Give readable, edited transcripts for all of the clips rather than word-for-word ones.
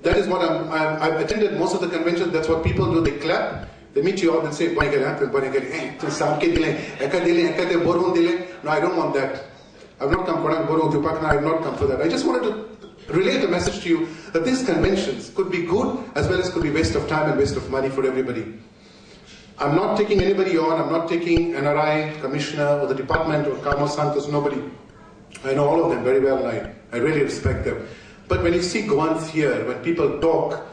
That is what I've attended most of the conventions. That's what people do. They clap. They meet you out and say, no, I don't want that. I've not come for that. I have not come for that. I just wanted to relate a message to you that these conventions could be good as well as could be waste of time and waste of money for everybody. I'm not taking anybody on. I'm not taking NRI, Commissioner, or the Department, or Carlos Santos, nobody. I know all of them very well, and I really respect them. But when you see Goans here, when people talk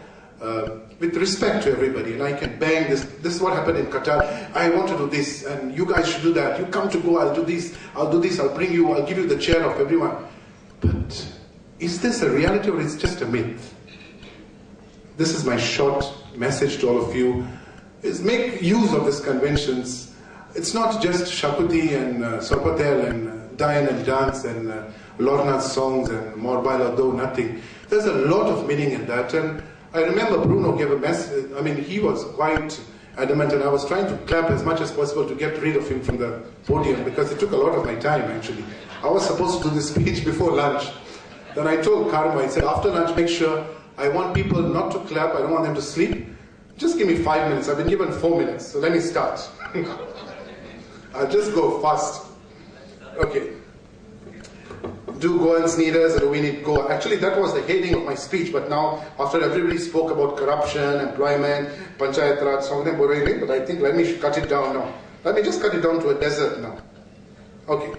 with respect to everybody, and I can bang this is what happened in Qatar, I want to do this, and you guys should do that, you come to Goa, I'll do this, I'll bring you, I'll give you the chair of everyone. But is this a reality or is it just a myth? This is my short message to all of you, is make use of these conventions. It's not just Shakuti and Sopatel and Dine and Dance and Lorna's songs and Morbila Do Nothing. There's a lot of meaning in that. And I remember Bruno gave a message. I mean, he was quite adamant, and I was trying to clap as much as possible to get rid of him from the podium because it took a lot of my time, actually. I was supposed to do this speech before lunch. Then I told Karma, I said, after lunch, make sure I want people not to clap. I don't want them to sleep. Just give me 5 minutes. I've been given 4 minutes, so let me start. I'll just go fast. Okay. Do Goans need us, or do we need Goa? Actually, that was the heading of my speech, but now, after everybody spoke about corruption, employment, Panchayat Raj, some of them were really, but I think let me cut it down now. Let me just cut it down to a desert now. Okay.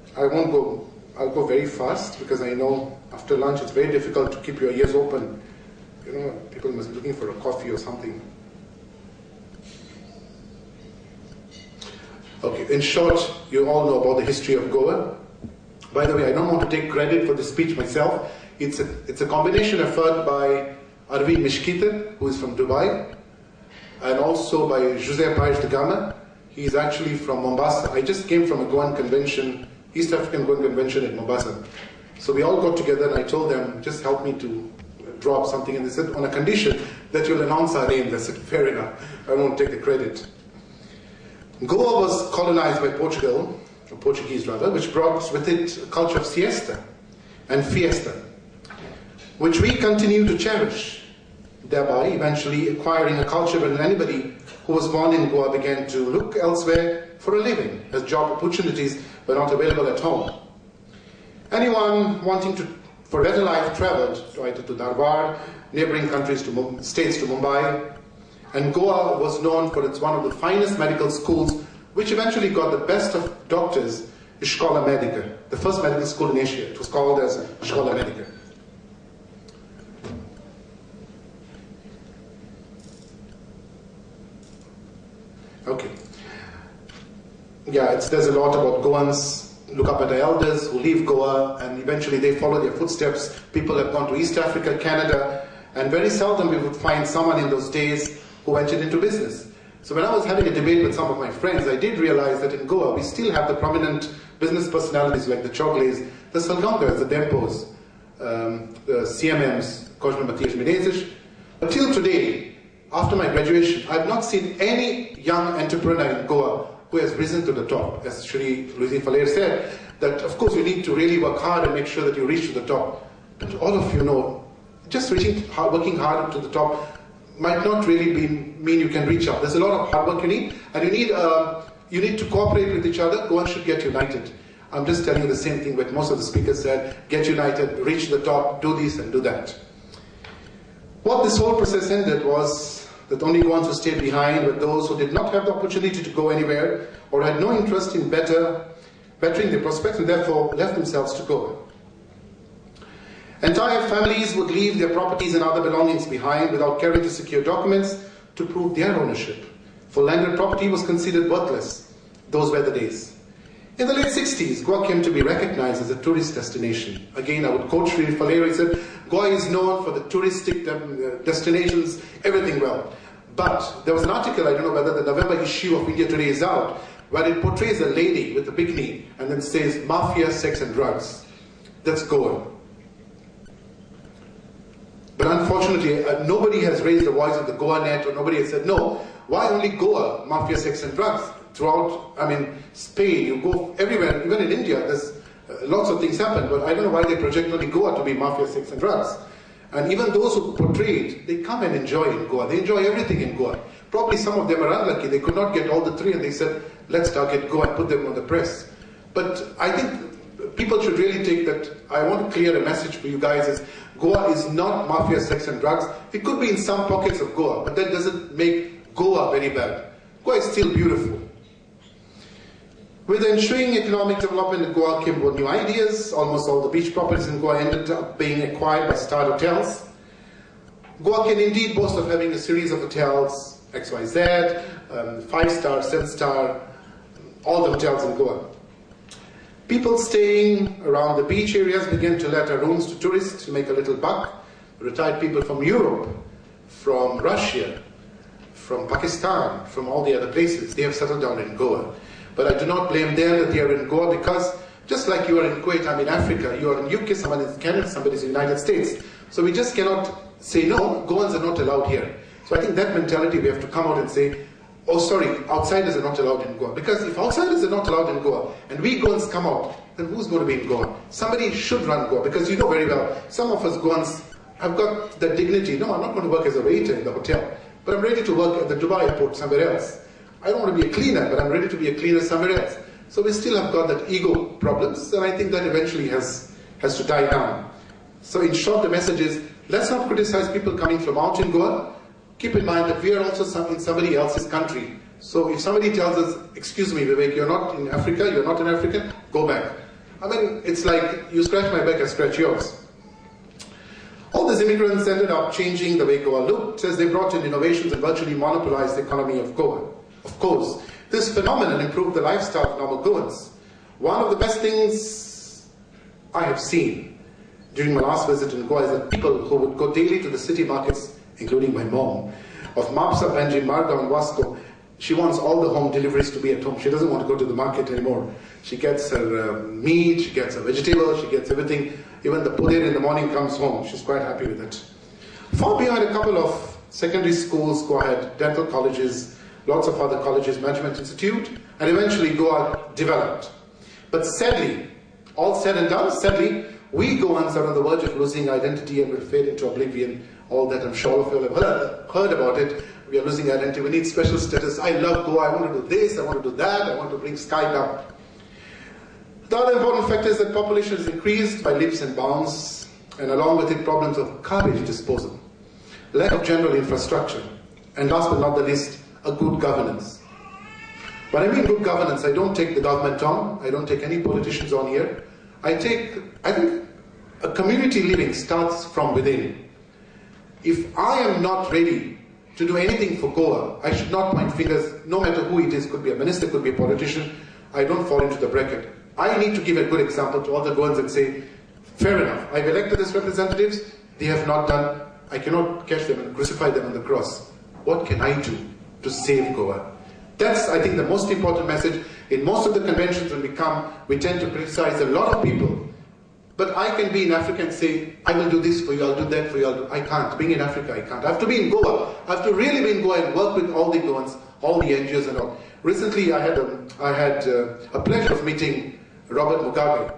I'll go very fast, because I know after lunch it's very difficult to keep your ears open. You know, people must be looking for a coffee or something. Okay, in short, you all know about the history of Goa. By the way, I don't want to take credit for the speech myself. It's a combination effort by Arvind Mishkita, who is from Dubai, and also by José Paes de Gama. He is actually from Mombasa. I just came from a Goan convention, East African Goan convention in Mombasa. So we all got together and I told them, just help me to draw up something. And they said, on a condition that you'll announce our names. I said, fair enough. I won't take the credit. Goa was colonized by Portugal, or Portuguese rather, which brought with it a culture of siesta and fiesta, which we continue to cherish, thereby eventually acquiring a culture where anybody who was born in Goa began to look elsewhere for a living, as job opportunities were not available at home. Anyone wanting for better life traveled either to Dharwad, neighboring countries states to Mumbai, and Goa was known for its one of the finest medical schools, which eventually got the best of doctors, Escola Medica, the first medical school in Asia. It was called as Escola Medica. Okay. Yeah, there's a lot about Goans. Look up at the elders who leave Goa, and eventually they follow their footsteps. People have gone to East Africa, Canada, and very seldom we would find someone in those days who ventured into business. So when I was having a debate with some of my friends, I did realize that in Goa we still have the prominent business personalities like the Chogles, the Salgangas, the Dempos, the CMMs, Cosme Matias Menezes. But till today, after my graduation, I've not seen any young entrepreneur in Goa who has risen to the top. As Shri Luisin Falair said, that of course you need to really work hard and make sure that you reach to the top. But all of you know, just working hard to the top might not really mean you can reach up. There's a lot of hard work you need, and you need to cooperate with each other. Goa should get united. I'm just telling you the same thing what most of the speakers said. Get united, reach the top, do this and do that. What this whole process ended was that only ones who stayed behind were those who did not have the opportunity to go anywhere or had no interest in bettering their prospects and therefore left themselves to go. Entire families would leave their properties and other belongings behind without caring to secure documents to prove their ownership. For landed property was considered worthless. Those were the days. In the late 60s, Goa came to be recognized as a tourist destination. Again, I would quote Sri Falera. He said, Goa is known for the touristic destinations, everything well. But there was an article, I don't know whether the November issue of India Today is out, where it portrays a lady with a bikini and then says, mafia, sex and drugs. That's Goa. But unfortunately, nobody has raised the voice of the Goa net, or nobody has said, no, why only Goa, mafia, sex and drugs? Throughout, Spain, you go everywhere, even in India, there's Lots of things happen, but I don't know why they project only Goa to be mafia, sex and drugs. And even those who portray it, they come and enjoy in Goa. They enjoy everything in Goa. Probably some of them are unlucky. They could not get all the three and they said, let's target Goa and put them on the press. But I think people should really take that. I want to clear a message for you guys is Goa is not mafia, sex and drugs. It could be in some pockets of Goa, but that doesn't make Goa very bad. Goa is still beautiful. With the ensuing economic development in Goa came new ideas. Almost all the beach properties in Goa ended up being acquired by star hotels. Goa can indeed boast of having a series of hotels, XYZ, 5-star, 7-star, all the hotels in Goa. People staying around the beach areas began to let our rooms to tourists to make a little buck. Retired people from Europe, from Russia, from Pakistan, from all the other places, they have settled down in Goa. But I do not blame them that they are in Goa because just like you are in Kuwait, I'm in Africa, you are in UK, someone is in Canada, somebody is in the United States. So we just cannot say, no, Goans are not allowed here. So I think that mentality we have to come out and say, oh sorry, outsiders are not allowed in Goa. Because if outsiders are not allowed in Goa, and we Goans come out, then who's going to be in Goa? Somebody should run Goa, because you know very well, some of us Goans have got the dignity, no, I'm not going to work as a waiter in the hotel, but I'm ready to work at the Dubai airport somewhere else. I don't want to be a cleaner, but I'm ready to be a cleaner somewhere else. So we still have got that ego problems, and I think that eventually has to die down. So in short, the message is, let's not criticize people coming from out in Goa. Keep in mind that we are also in somebody else's country. So if somebody tells us, excuse me, Vivek, you're not in Africa, you're not an African, go back. I mean, it's like, you scratch my back, I scratch yours. All these immigrants ended up changing the way Goa looked, as they brought in innovations and virtually monopolized the economy of Goa. Of course, this phenomenon improved the lifestyle of normal Goans. One of the best things I have seen during my last visit in Goa is that people who would go daily to the city markets, including my mom, of Mapsa, Banji, Margao and Vasco, she wants all the home deliveries to be at home. She doesn't want to go to the market anymore. She gets her meat, she gets her vegetables, she gets everything. Even the pudir in the morning comes home. She's quite happy with it. Far behind a couple of secondary schools, Goa had dental colleges, lots of other colleges, management institute, and eventually Goa developed. But sadly, all said and done, sadly, we Goans are on the verge of losing identity and will fade into oblivion. All that I'm sure of you have heard about it. We are losing identity, we need special status. I love Goa, I want to do this, I want to do that, I want to bring sky down. The other important factor is that population has increased by leaps and bounds, and along with it problems of garbage disposal, lack of general infrastructure, and last but not the least, a good governance. When I mean good governance, I don't take the government on, I don't take any politicians on here. I think a community living starts from within. If I am not ready to do anything for Goa, I should not point fingers, no matter who it is, could be a minister, could be a politician, I don't fall into the bracket. I need to give a good example to all the Goans and say, fair enough, I've elected these representatives, they have not done, I cannot catch them and crucify them on the cross. What can I do to save Goa? That's, I think, the most important message. In most of the conventions when we come, we tend to criticize a lot of people. But I can be in Africa and say, I will do this for you, I'll do that for you, I can't. Being in Africa, I can't. I have to be in Goa. I have to really be in Goa and work with all the Goans, all the NGOs and all. Recently, I had a pleasure of meeting Robert Mugabe.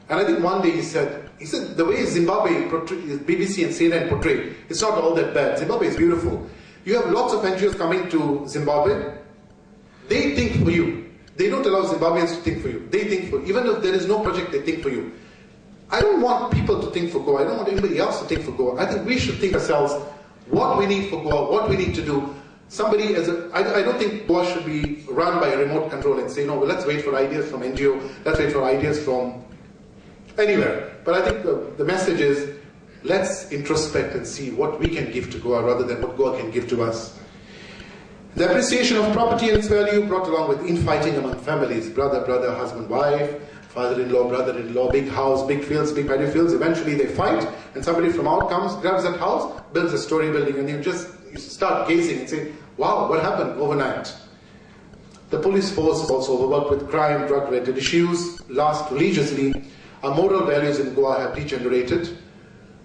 And I think one day he said, the way Zimbabwe, BBC and CNN portray, it's not all that bad. Zimbabwe is beautiful. You have lots of NGOs coming to Zimbabwe. They think for you. They don't allow Zimbabweans to think for you. They think for you. Even if there is no project, they think for you. I don't want people to think for Goa. I don't want anybody else to think for Goa. I think we should think ourselves what we need for Goa, what we need to do. I don't think Goa should be run by a remote control and say, no, well, let's wait for ideas from NGO, let's wait for ideas from anywhere. But I think the message is, let's introspect and see what we can give to Goa rather than what Goa can give to us. The appreciation of property and its value brought along with infighting among families, brother, husband, wife, father-in-law, brother-in-law, big house, big fields, big paddy fields. Eventually they fight and somebody from out comes, grabs that house, builds a story building, and you start gazing and say, wow, what happened overnight? The police force is also overworked with crime, drug-related issues. Last, religiously, our moral values in Goa have degenerated.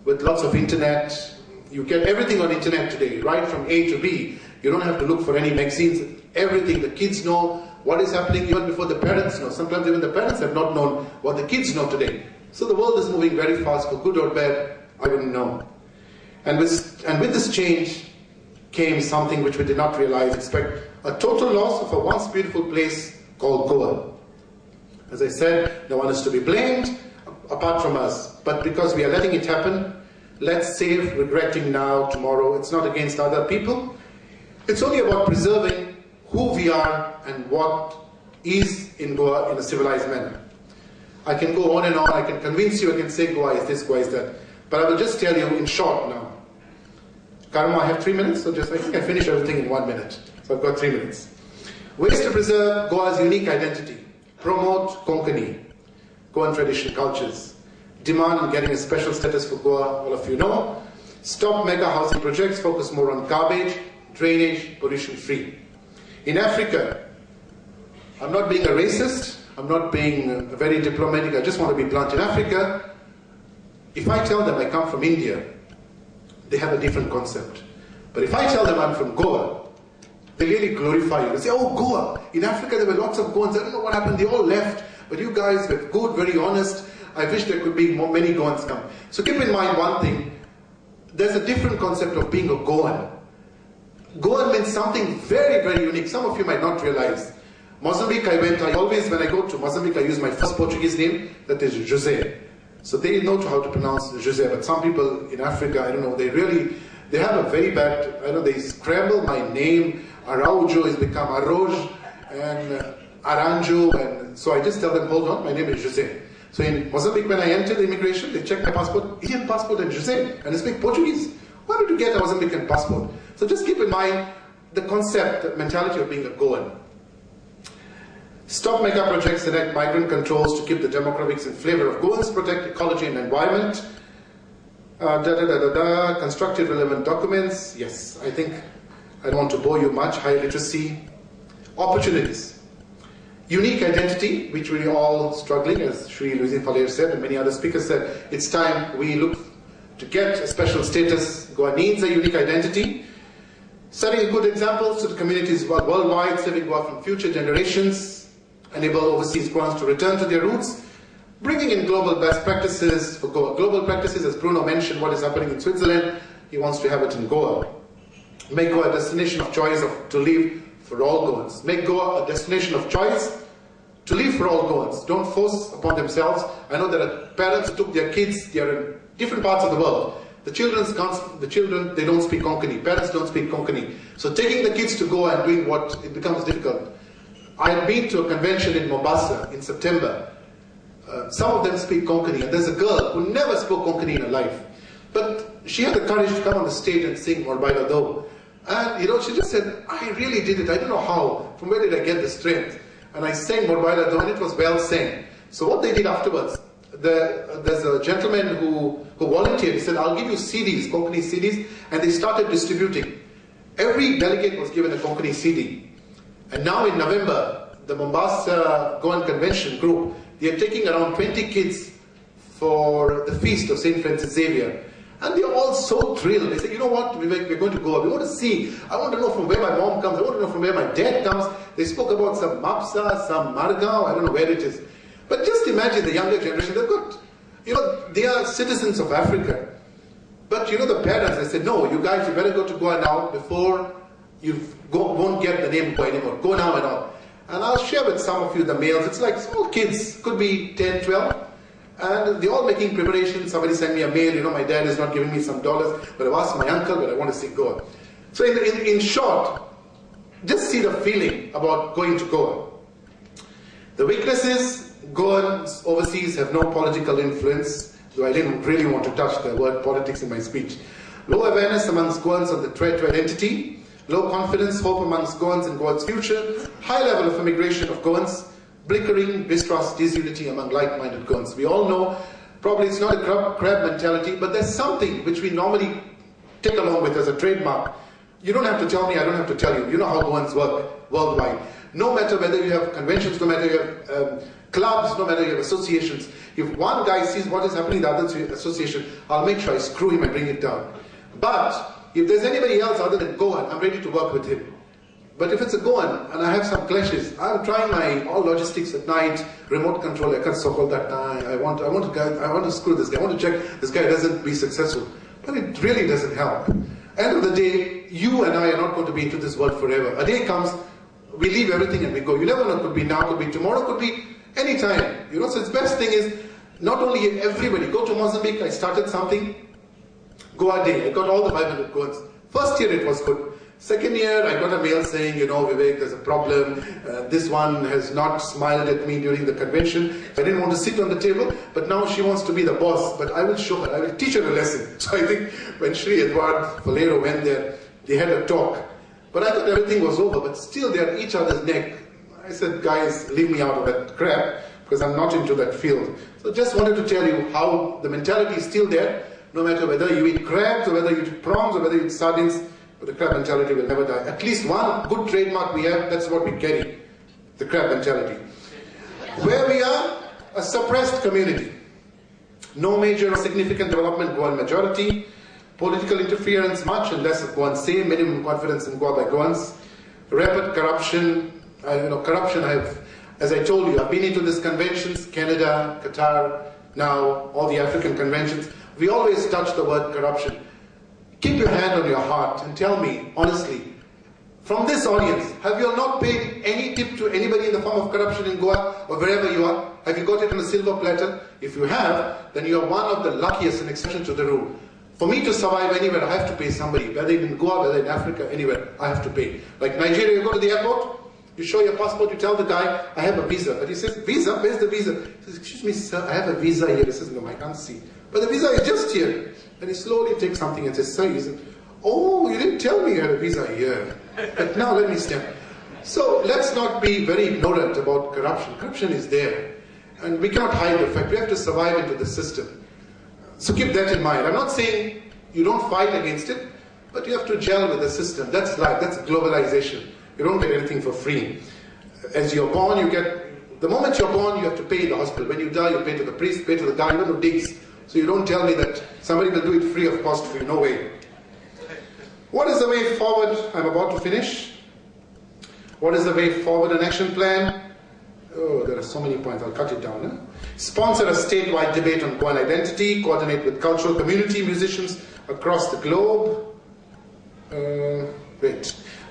With lots of internet, you get everything on internet today, right from A to B. You don't have to look for any magazines. Everything, the kids know what is happening even before the parents know. Sometimes even the parents have not known what the kids know today. So the world is moving very fast, for good or bad, I wouldn't know. And with this change came something which we did not realize, expect a total loss of a once beautiful place called Goa. As I said, no one is to be blamed apart from us. But because we are letting it happen, let's save regretting now, tomorrow. It's not against other people. It's only about preserving who we are and what is in Goa in a civilized manner. I can go on and on, I can convince you, I can say Goa is this, Goa is that. But I will just tell you in short now. Karma, I have 3 minutes, so I think I finish everything in 1 minute. So I've got 3 minutes. Ways to preserve Goa's unique identity. Promote Konkani, Goan tradition, cultures. Demand and getting a special status for Goa, all of you know. Stop mega housing projects, focus more on garbage, drainage, pollution free. In Africa, I'm not being a racist, I'm not being very diplomatic, I just want to be blunt. In Africa, if I tell them I come from India, they have a different concept. But if I tell them I'm from Goa, they really glorify you. They say, oh, Goa. In Africa, there were lots of Goans. I don't know what happened. They all left. But you guys were good, very honest. I wish there could be many Goans come. So keep in mind one thing. There's a different concept of being a Goan. Goan means something very, very unique. Some of you might not realize. Mozambique, I went. When I go to Mozambique, I use my first Portuguese name. That is José. So they know how to pronounce José. But some people in Africa, I don't know, they have a very bad, they scramble my name. Araujo has become Aroj, and Aranjo, and so I just tell them, hold on, my name is José. So in Mozambique, when I enter the immigration, they check my passport, Indian passport and José, and I speak Portuguese. Why would you get a Mozambican passport? So just keep in mind the concept, the mentality of being a Goan. Stop mega projects, enact migrant controls to keep the demographics in flavor of Goans, protect ecology and environment. Constructive relevant documents, yes, I don't want to bore you much. High literacy, opportunities, unique identity, which we're all struggling, as Shri Louisine Faller said, and many other speakers said, it's time we look to get a special status. Goa needs a unique identity. Setting good examples to the communities worldwide, saving Goa from future generations, enable overseas Goans to return to their roots, bringing in global best practices for Goa. Global practices, as Bruno mentioned, what is happening in Switzerland, he wants to have it in Goa. Make Goa a destination of choice to live for all Goans. Make Goa a destination of choice to live for all Goans. Don't force upon themselves. I know there are parents who took their kids, they are in different parts of the world. The children, they don't speak Konkani. Parents don't speak Konkani. So taking the kids to Goa and doing it becomes difficult. I had been to a convention in Mombasa in September. Some of them speak Konkani, and there's a girl who never spoke Konkani in her life. But she had the courage to come on the stage and sing Morbaila Do. And she just said, I really did it. I don't know how. From where did I get the strength? And I sang Morbaila Do, and it was well sang. So what they did afterwards, there's a gentleman who volunteered. He said, I'll give you CDs, Konkani CDs, and they started distributing. Every delegate was given a Konkani CD. And now in November, the Mombasa Goan Convention group, they are taking around 20 kids for the feast of St. Francis Xavier. And they're all so thrilled. They say, you know what, we're going to go. We want to see. I want to know from where my mom comes. I want to know from where my dad comes. They spoke about some Mapsa, some Margao. I don't know where it is. But just imagine the younger generation. They've got, they are citizens of Africa. But the parents, they said, no, you guys, you better go to Goa now before you won't get the name Goa anymore. Go now and all. And I'll share with some of you the males. It's like small kids, could be 10, 12. And they're all making preparations. Somebody sent me a mail, my dad is not giving me some dollars, but I've asked my uncle, but I want to see Goa. So in short, just see the feeling about going to Goa. The weaknesses, Goans overseas have no political influence, though I didn't really want to touch the word politics in my speech. Low awareness amongst Goans of the threat to identity, low confidence, hope amongst Goans in Goa's future, high level of immigration of Goans, blickering, distrust, disunity among like-minded Goans. We all know, probably it's not a crab mentality, but there's something which we normally take along with as a trademark. You don't have to tell me, I don't have to tell you. You know how Goans work worldwide. No matter whether you have conventions, no matter you have clubs, no matter you have associations, if one guy sees what is happening in the other association, I'll make sure I screw him and bring it down. But if there's anybody else other than Goan, I'm ready to work with him. But if it's a Goan and I have some clashes, I'm trying all logistics at night, remote control, I can't solve that time. I want to screw this guy. I want to check this guy doesn't be successful. But it really doesn't help. End of the day, you and I are not going to be into this world forever. A day comes, we leave everything and we go. You never know, it could be now, could be tomorrow, could be any time. You know, so the best thing is, not only everybody, go to Mozambique, I started something, go a day, I got all the 500 Goans. First year it was good. Second year, I got a mail saying, you know, Vivek, there's a problem. This one has not smiled at me during the convention. I didn't want to sit on the table, but now she wants to be the boss. But I will show her, I will teach her a lesson. So I think when Sri Edward Valero went there, they had a talk. But I thought everything was over, but still they're at each other's neck. I said, guys, leave me out of that crap, because I'm not into that field. So just wanted to tell you how the mentality is still there, no matter whether you eat crabs, or whether you eat prawns, or whether you eat sardines. But the crab mentality will never die. At least one good trademark we have, that's what we carry. The crab mentality. Where we are, a suppressed community. No major or significant development, Goan majority. Political interference, much and less of Goan say. Minimum confidence in Goa by Goans. Rapid corruption. Corruption, as I told you, I've been into these conventions, Canada, Qatar, now all the African conventions. We always touch the word corruption. Keep your hand on your heart and tell me, honestly, from this audience, have you not paid any tip to anybody in the form of corruption in Goa or wherever you are? Have you got it on a silver platter? If you have, then you are one of the luckiest, an exception to the rule. For me to survive anywhere, I have to pay somebody, whether in Goa, whether in Africa, anywhere, I have to pay. Like Nigeria, you go to the airport, you show your passport, you tell the guy, I have a visa. But he says, visa? Where's the visa? He says, excuse me, sir, I have a visa here. He says, no, I can't see. But the visa is just here. And he slowly takes something and says, sir, he says, oh, you didn't tell me you had a visa here. But now let me stand. So let's not be very ignorant about corruption. Corruption is there. And we cannot hide the fact. We have to survive into the system. So keep that in mind. I'm not saying you don't fight against it, but you have to gel with the system. That's life. That's globalization. You don't get anything for free. As you're born, you get, the moment you're born, you have to pay in the hospital. When you die, you pay to the priest, pay to the guy, even who digs. So you don't tell me that somebody will do it free of cost for you. No way. What is the way forward? I'm about to finish. What is the way forward? An action plan? Oh, there are so many points. I'll cut it down. Huh? Sponsor a statewide debate on Goan identity. Coordinate with cultural community musicians across the globe.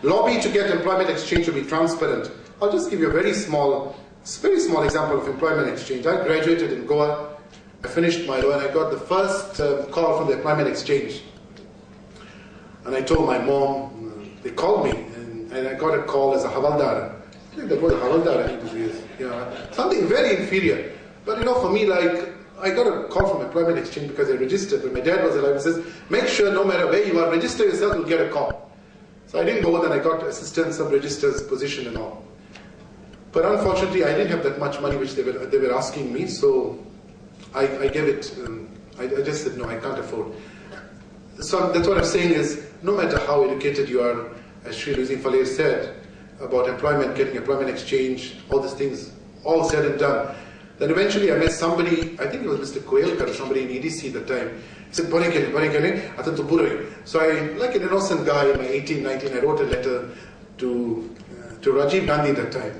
Lobby to get employment exchange to be transparent. I'll just give you a very small example of employment exchange. I graduated in Goa. I finished my law and I got the first call from the employment exchange. And I told my mom, they called me, and I got a call as a havaldar. I think that was a havaldar, I think it is. Yeah, something very inferior. But you know, for me, like, I got a call from employment exchange because I registered. When my dad was alive, he says, make sure no matter where you are, register yourself, you'll get a call. So I didn't go, then I got assistant sub-registrar's position and all. But unfortunately, I didn't have that much money which they were asking me, so I gave it, I just said, no, I can't afford. So that's what I'm saying is, no matter how educated you are, as Sri Lucy Faleh said, about employment, getting employment exchange, all these things, all said and done. Then eventually I met somebody, I think it was Mr. Koelkar, somebody in EDC at the time. He said, so I, like an innocent guy in my 18, 19, I wrote a letter to Rajiv Gandhi at that time.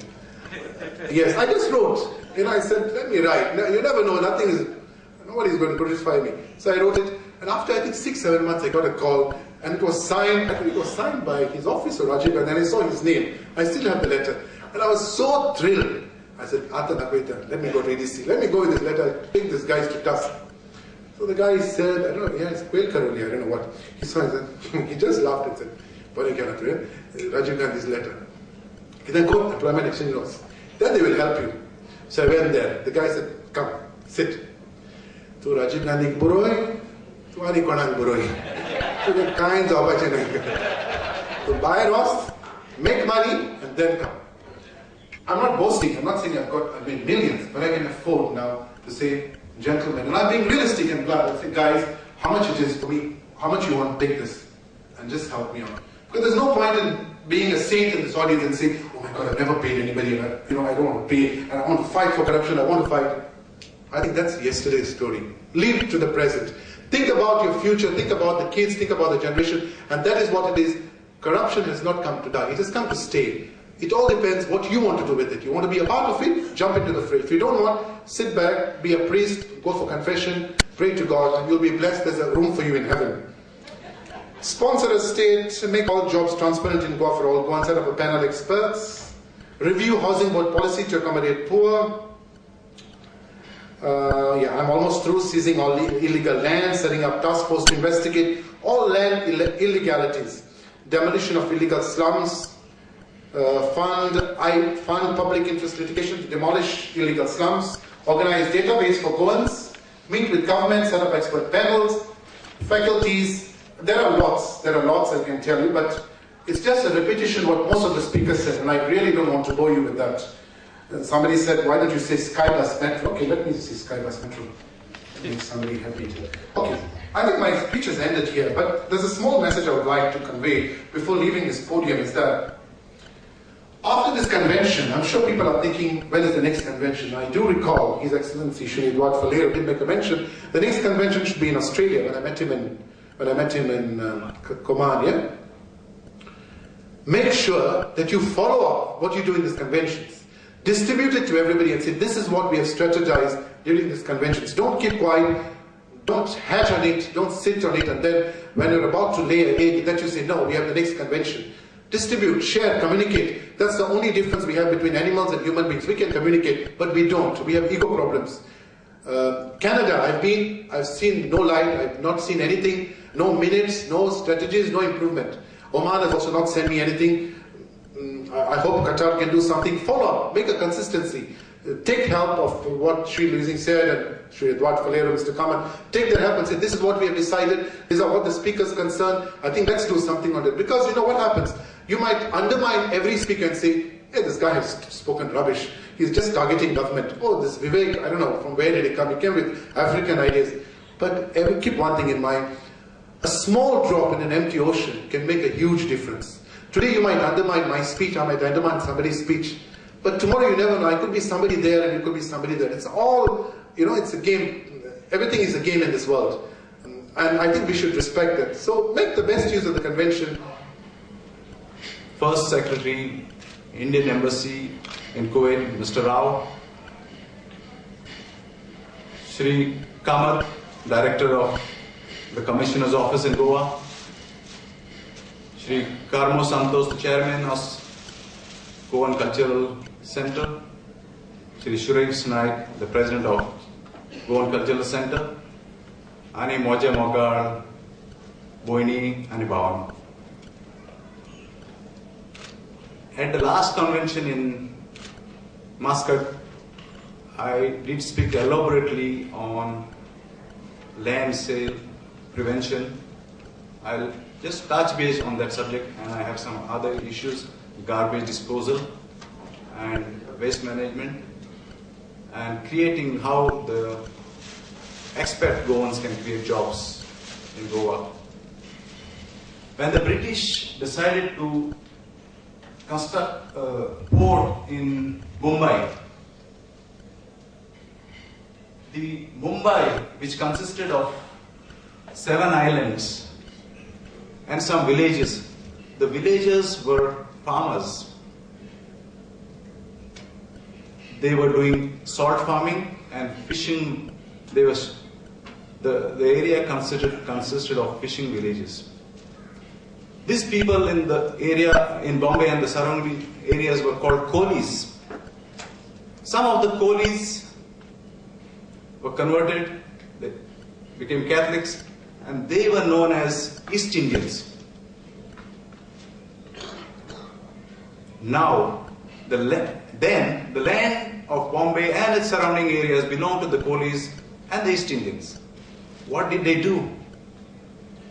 Yes, I just wrote. I said, let me write. You never know, nobody's going to crucify me. So I wrote it, and after I think 6-7 months I got a call, and it was signed, I think it was signed by his officer, Rajiv, and then I saw his name. I still have the letter. And I was so thrilled. I said, let me go to ADC. Let me go with this letter, take this guy to task. So the guy said, I don't know, yeah, it's Koelkar only, I don't know what. He saw it, he just laughed and said, Rajiv Gandhi's letter. Then go, employment exchange laws. Then they will help you. So I went there. The guy said, come, sit. To Rajiv Gandhi buroi, to Ani Konang buroi. To the kinds of opportunity. To buy a horse, make money, and then come. I'm not boasting. I'm not saying I've made millions, but I can afford now to say, gentlemen, and I'm being realistic and blunt. I say, guys, how much it is for me? How much you want to take this? And just help me out. Because there's no point in being a saint in this audience and saying, oh my God, I've never paid anybody, and I don't want to pay, and I want to fight for corruption, I want to fight. I think that's yesterday's story. Live to the present. Think about your future, think about the kids, think about the generation, and that is what it is. Corruption has not come to die, it has come to stay. It all depends what you want to do with it. You want to be a part of it, jump into the fray. If you don't want, sit back, be a priest, go for confession, pray to God, and you'll be blessed. There's a room for you in heaven. Sponsor a state, make all jobs transparent in Goa for all. Go and set up a panel of experts. Review housing board policy to accommodate poor. I'm almost through. Seizing all illegal land, setting up task force to investigate all land illegalities. Demolition of illegal slums. Fund public interest litigation to demolish illegal slums. Organize database for Goans. Meet with government, set up expert panels. Faculties. There are lots, I can tell you, but it's just a repetition of what most of the speakers said, and I really don't want to bore you with that. And somebody said, why don't you say Skybus Metro? Okay, let me say Skybus Metro. Make somebody happy. Okay, I think my speech has ended here, but there's a small message I would like to convey before leaving this podium, is that after this convention, I'm sure people are thinking, when is the next convention? I do recall His Excellency Shri Edward Falero did make a mention. The next convention should be in Australia, when I met him in Command, yeah? Make sure that you follow up what you do in these conventions. Distribute it to everybody and say, this is what we have strategized during these conventions. Don't keep quiet, don't hatch on it, don't sit on it, and then when you're about to lay an egg, that you say, no, we have the next convention. Distribute, share, communicate. That's the only difference we have between animals and human beings. We can communicate, but we don't. We have ego problems. Canada, I've seen no light, I've not seen anything, no minutes, no strategies, no improvement. Oman has also not sent me anything. I hope Qatar can do something. Follow up, make a consistency. Take help of what Sri Lusing said and Sri Edward Falero, Mr. Kaman. Take their help and say, this is what we have decided, these are what the speakers concerned. I think let's do something on it. Because you know what happens? You might undermine every speaker and say, hey, this guy has spoken rubbish. He's just targeting government. Oh, this Vivek, I don't know, from where did he come? He came with African ideas. But keep one thing in mind. A small drop in an empty ocean can make a huge difference. Today you might undermine my speech, I might undermine somebody's speech. But tomorrow you never know, I could be somebody there and you could be somebody there. It's all, it's a game. Everything is a game in this world. And I think we should respect that. So make the best use of the convention. First Secretary, Indian Embassy in Kuwait, Mr. Rao. Shri Kamath, Director of the Commissioner's Office in Goa. Shri Karmo Santos, the Chairman of Goan Cultural Center. Shri Suresh Naik, the President of Goan Cultural Center. Ani Moja Mogar, Boini, Ani Bhavan. At the last convention in Muscat, I did speak elaborately on land sale prevention. I'll just touch base on that subject, and I have some other issues, garbage disposal and waste management, and creating how the expat Goans can create jobs in Goa. When the British decided to construct a port in Mumbai, the Mumbai, which consisted of 7 islands and some villages, the villagers were farmers. They were doing salt farming and fishing. The area consisted of fishing villages. These people in the area in Bombay and the surrounding areas were called coolies. Some of the coolies were converted, they became Catholics, and they were known as East Indians. Now, the land of Bombay and its surrounding areas belonged to the coolies and the East Indians. What did they do?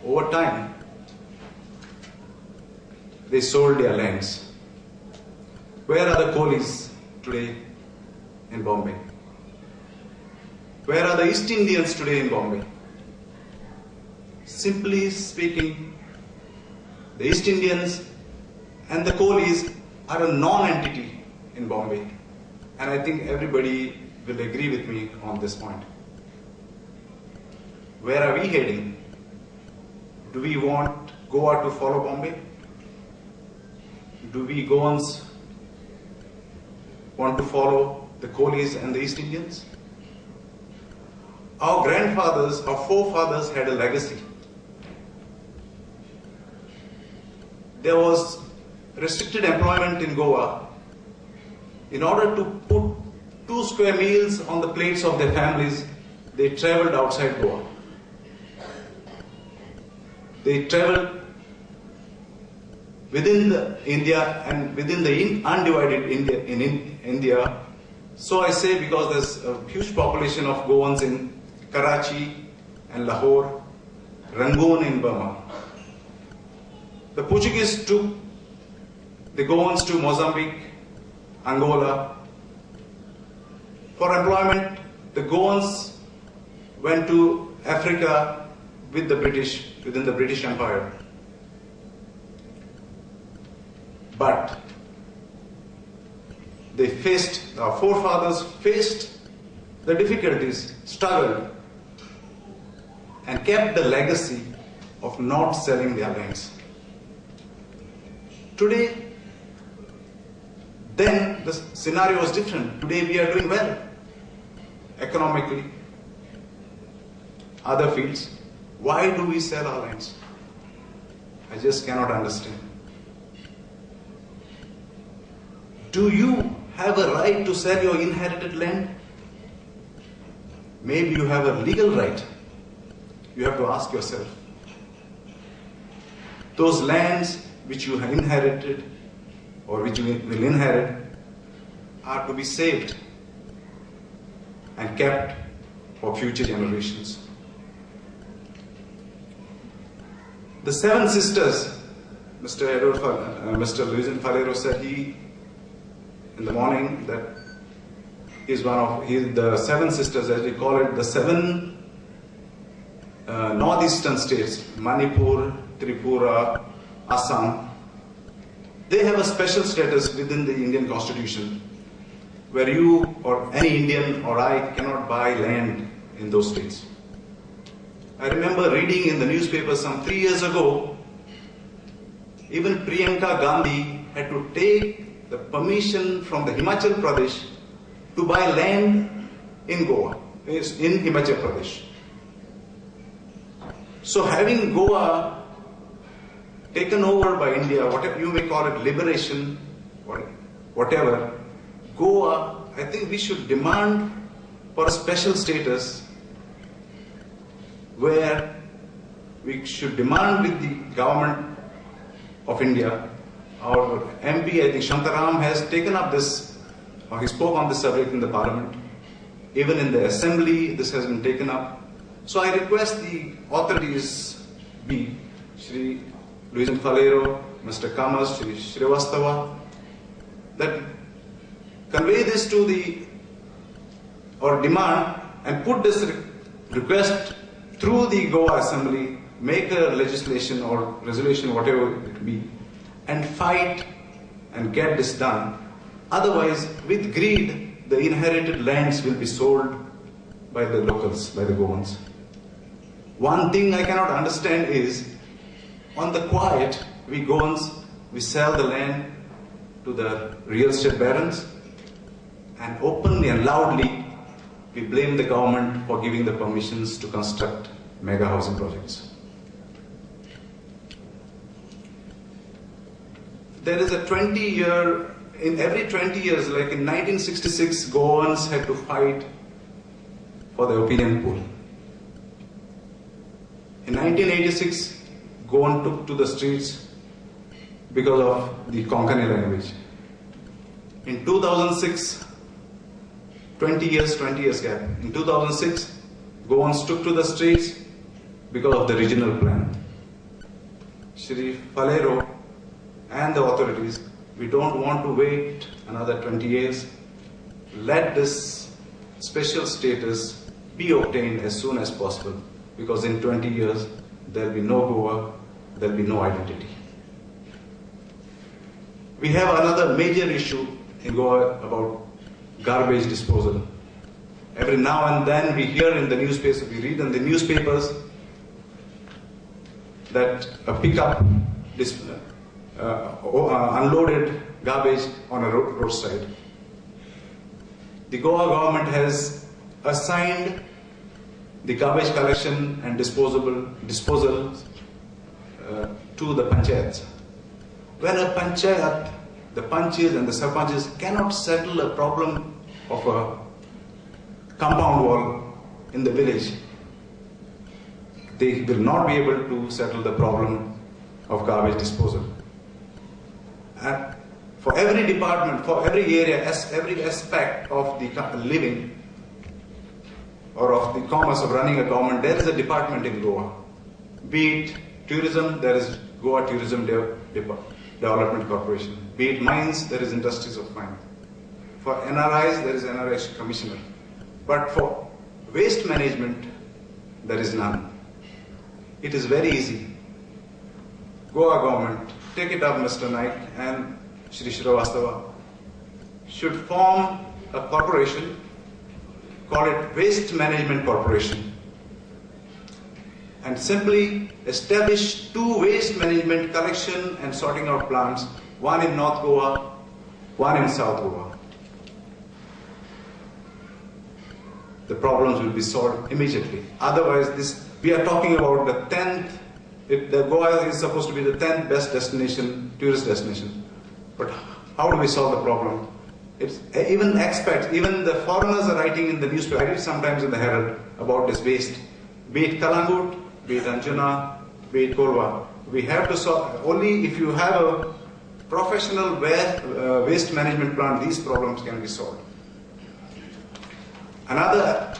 Over time, they sold their lands. Where are the coolies today in Bombay? Where are the East Indians today in Bombay? Simply speaking, the East Indians and the coolies are a non-entity in Bombay. And I think everybody will agree with me on this point. Where are we heading? Do we want Goa to follow Bombay? do we Goans want to follow the Colis and the East Indians? Our grandfathers, our forefathers had a legacy. There was restricted employment in Goa. In order to put 2 square meals on the plates of their families, they traveled outside Goa. They traveled within India and within the undivided India. So I say because there's a huge population of Goans in Karachi and Lahore, Rangoon in Burma. The Portuguese took the Goans to Mozambique, Angola. For employment, the Goans went to Africa with the British, within the British Empire. But they faced, our forefathers faced the difficulties, struggled, and kept the legacy of not selling their lands. Today, then the scenario was different. Today we are doing well, economically, other fields. Why do we sell our lands? I just cannot understand. Do you have a right to sell your inherited land? Maybe you have a legal right. You have to ask yourself. Those lands which you have inherited or which you will inherit are to be saved and kept for future generations. The 7 sisters, Mr. Luis Falero said in the morning that the 7 sisters, as we call it, the 7 northeastern states, Manipur, Tripura, Assam, they have a special status within the Indian Constitution where you or any Indian or I cannot buy land in those states. I remember reading in the newspaper some 3 years ago, even Priyanka Gandhi had to take the permission from the Himachal Pradesh to buy land in Goa, in Himachal Pradesh. So having Goa taken over by India, whatever you may call it, liberation, or whatever, Goa, I think we should demand for a special status where we should demand with the government of India. Our MP, I think Shantaram, has taken up this, or he spoke on this subject in the parliament. Even in the assembly, this has been taken up. So I request the authorities, be Shri Luis Falero, Mr. Kamas, Shri Shrivastava, that convey this to the, or demand, and put this request through the Goa Assembly, make a legislation or resolution, whatever it be, and fight and get this done. Otherwise, with greed, the inherited lands will be sold by the locals, by the Goans. One thing I cannot understand is, on the quiet, we Goans, we sell the land to the real estate barons, and openly and loudly, we blame the government for giving the permissions to construct mega housing projects. There is a 20-year, in every 20 years, like in 1966, Goans had to fight for the opinion poll. In 1986, Goan took to the streets because of the Konkani language. In 2006, 20 years gap. In 2006, Goans took to the streets because of the regional plan. Shri Falero and the authorities, we don't want to wait another 20 years. Let this special status be obtained as soon as possible, because in 20 years, there will be no Goa, there will be no identity. We have another major issue in Goa about garbage disposal. Every now and then we hear in the newspapers, we read in the newspapers that a pickup unloaded garbage on a roadside. The Goa government has assigned the garbage collection and disposal to the panchayats. When a panchayat, the panchis and the sarpanchis cannot settle a problem of a compound wall in the village, they will not be able to settle the problem of garbage disposal. And for every department, for every area, every aspect of the living or of the commerce of running a government, there is a department in Goa. Be it tourism, there is Goa Tourism Development Corporation. Be it mines, there is Industries of Mines. For NRIs, there is NRI Commissioner. But for waste management, there is none. It is very easy. Goa government, take it up, Mr. Naik and Shri Shrivastava, should form a corporation, call it Waste Management Corporation, and simply establish 2 waste management collection and sorting out plants, one in North Goa, one in South Goa. The problems will be solved immediately. Otherwise, we are talking about the 10th, the Goa is supposed to be the 10th best destination, tourist destination. But how do we solve the problem? It's, even expats, even the foreigners are writing in the newspaper. I read sometimes in the Herald about this waste. Be it Kalangut, be it Anjuna, be it Korwa. We have to solve, only if you have a professional waste management plant, these problems can be solved. Another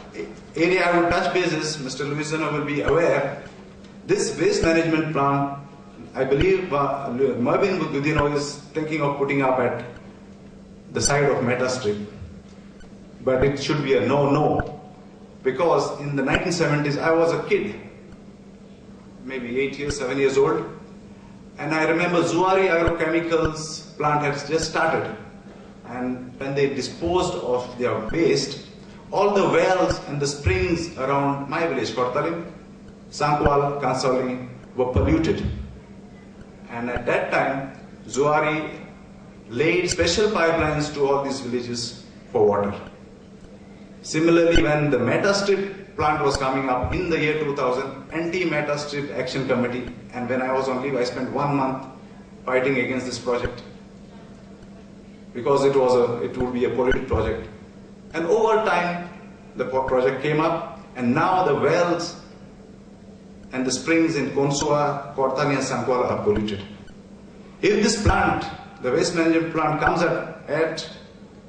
area I will touch base is, Mr. Luisano will be aware, this waste management plant, I believe Mervyn Gudino is thinking of putting up at the side of Meta Strip. But it should be a no-no. Because in the 1970s, I was a kid, maybe 8 years, 7 years old. And I remember Zuari Agrochemicals plant had just started. And when they disposed of their waste, all the wells and the springs around my village, Kortalim, Sankwal, Kansali, were polluted. And at that time, Zuari laid special pipelines to all these villages for water. Similarly, when the Meta Strip plant was coming up in the year 2000, Anti-Meta Strip Action Committee, and when I was on leave, I spent 1 month fighting against this project because it would be a polluted project. And over time, the project came up, and now the wells and the springs in Konsua, Kortani and Sankwala are polluted. If this plant, the waste management plant, comes at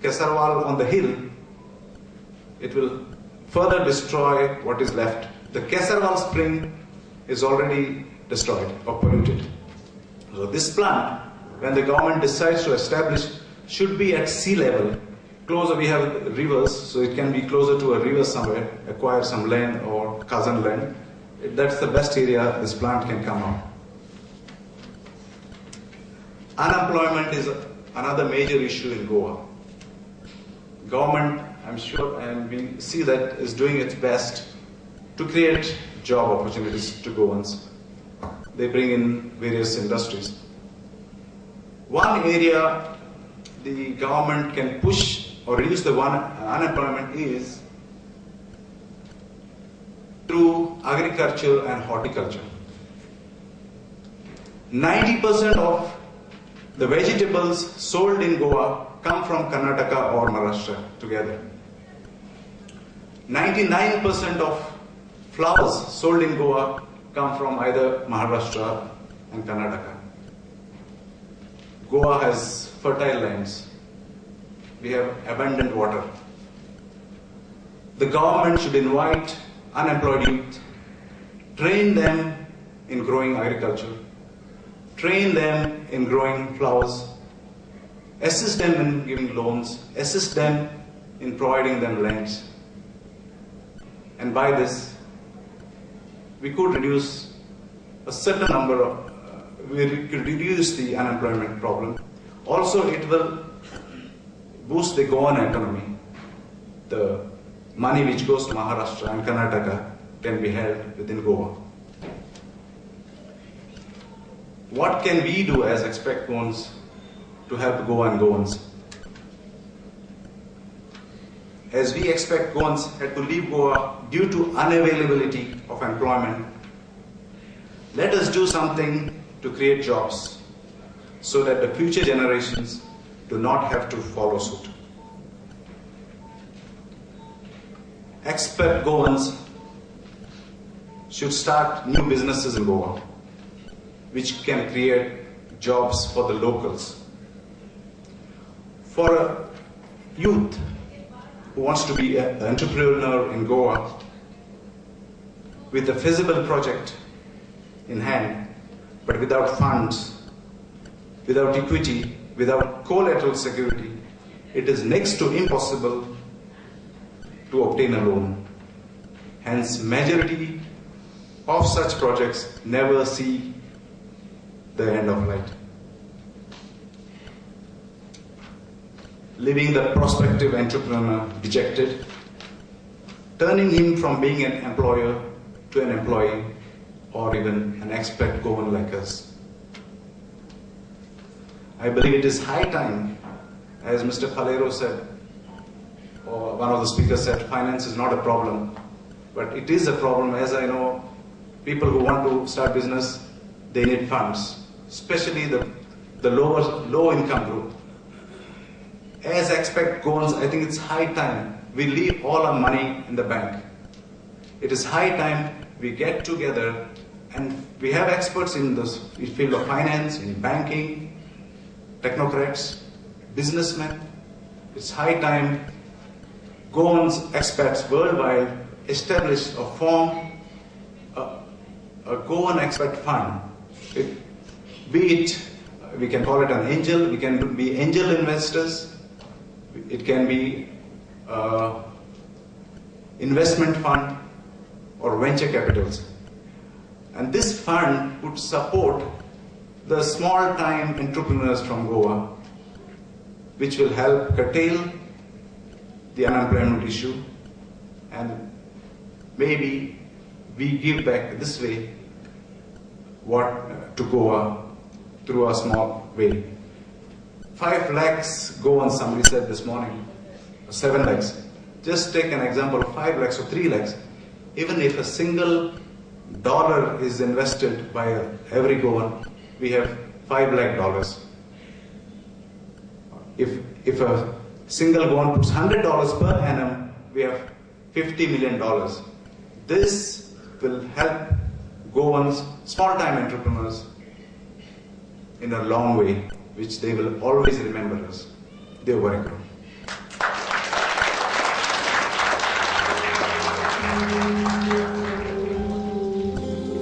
Kesarwal on the hill, it will further destroy what is left. The Kesarwal spring is already destroyed or polluted. So this plant, when the government decides to establish, should be at sea level. Closer, we have rivers, so it can be closer to a river somewhere, acquire some land or cousin land. That's the best area this plant can come out. Unemployment is another major issue in Goa. Government, I'm sure, and we see that, is doing its best to create job opportunities to Goans. They bring in various industries. One area the government can push or reduce the unemployment is through agriculture and horticulture. 90% of the vegetables sold in Goa come from Karnataka or Maharashtra together. 99% of flowers sold in Goa come from either Maharashtra and Karnataka. Goa has fertile lands. We have abundant water. The government should invite unemployed youth, train them in growing agriculture, train them in growing flowers, assist them in giving loans, assist them in providing them lands. And by this, we could reduce a certain number of, we could reduce the unemployment problem. Also, it will boost the Goan economy. The money which goes to Maharashtra and Karnataka can be held within Goa. what can we do as expat Goans to help Goa and Goans? As we expat Goans had to leave Goa due to unavailability of employment, let us do something to create jobs so that the future generations do not have to follow suit. Expat Goans should start new businesses in Goa, which can create jobs for the locals. For a youth who wants to be an entrepreneur in Goa with a feasible project in hand, but without funds, without equity, without collateral security, it is next to impossible to obtain a loan. Hence, majority of such projects never see the end of light, leaving the prospective entrepreneur dejected, turning him from being an employer to an employee or even an expat Goan like us. I believe it is high time, as Mr. Falero said, or one of the speakers said, finance is not a problem, but it is a problem. As I know, people who want to start business, they need funds, especially the low income group. As expat Goans, I think it's high time we leave all our money in the bank. It is high time we get together, and we have experts in the field of finance, in banking, technocrats, businessmen. It's high time Goans, expats worldwide establish or form a Goan expat fund. We can call it an angel, we can be angel investors, it can be investment fund or venture capitals. And this fund would support the small-time entrepreneurs from Goa, which will help curtail the unemployment issue, and maybe we give back this way to Goa through a small way. 5 lakhs Goans, somebody said this morning, 7 lakhs. Just take an example of 5 lakhs or 3 lakhs. Even if a single dollar is invested by every Goan, we have $5 lakh. If a single Goan puts $100 per annum, we have $50 million. This will help Goans, small-time entrepreneurs, in a long way, which they will always remember us. Devvarakam.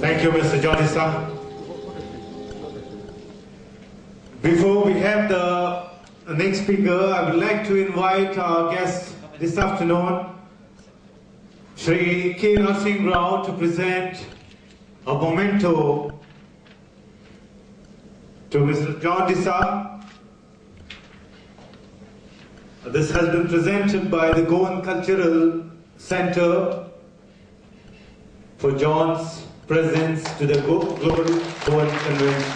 Thank you, Mr. Jodisa. Before we have the next speaker, I would like to invite our guest this afternoon, Shri K. Narsingh Rao, to present a memento to Mr. John Disa. This has been presented by the Goan Cultural Center for John's presence to the Global Goan Convention.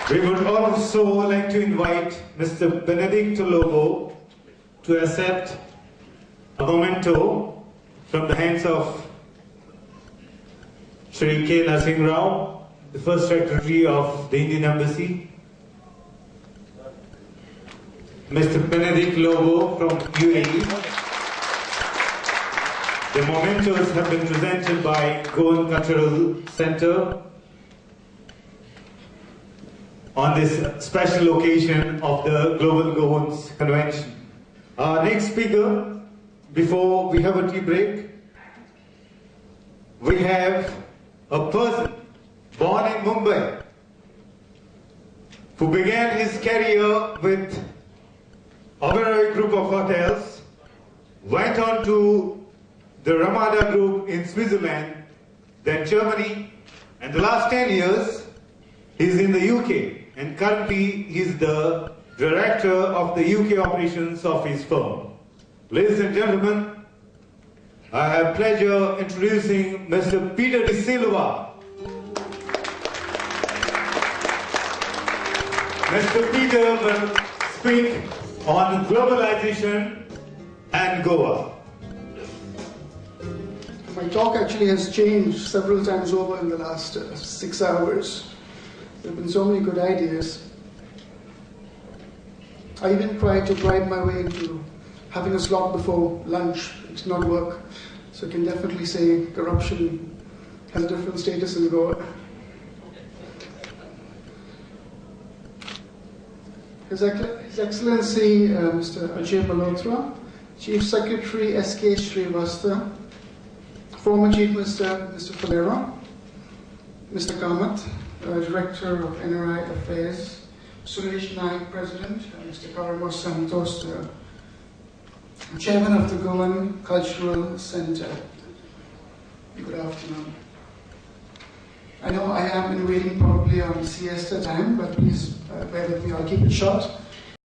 We would also like to invite Mr. Benedict Lobo to accept a memento from the hands of Shri K. Narsingh Rao, the first Secretary of the Indian Embassy. Mr. Benedict Lobo from UAE. The mementos have been presented by Goan Cultural Center on this special occasion of the Global Goans Convention. Our next speaker, before we have a tea break, we have a person born in Mumbai who began his career with Oberoi Group of Hotels, went on to the Ramada Group in Switzerland, then Germany, and the last 10 years he's in the UK, and currently he's the director of the UK operations of his firm. Ladies and gentlemen, I have pleasure introducing Mr. Peter De Silva. Mr. Peter will speak on globalization and Goa. My talk actually has changed several times over in the last 6 hours. There have been so many good ideas. I even tried to bribe my way into having a slot before lunch. It did not work. So I can definitely say corruption has a different status in Goa. His Excellency Mr. Ajay Malhotra, Chief Secretary S.K. Srivastava, former Chief Minister Mr. Falera, Mr. Kamath, Director of NRI Affairs, Suresh Naik, President, Mr. Karamos Santos, Chairman of the Goan Cultural Center. Good afternoon. I know I am in waiting probably on siesta time, but please bear with me, I'll keep it short.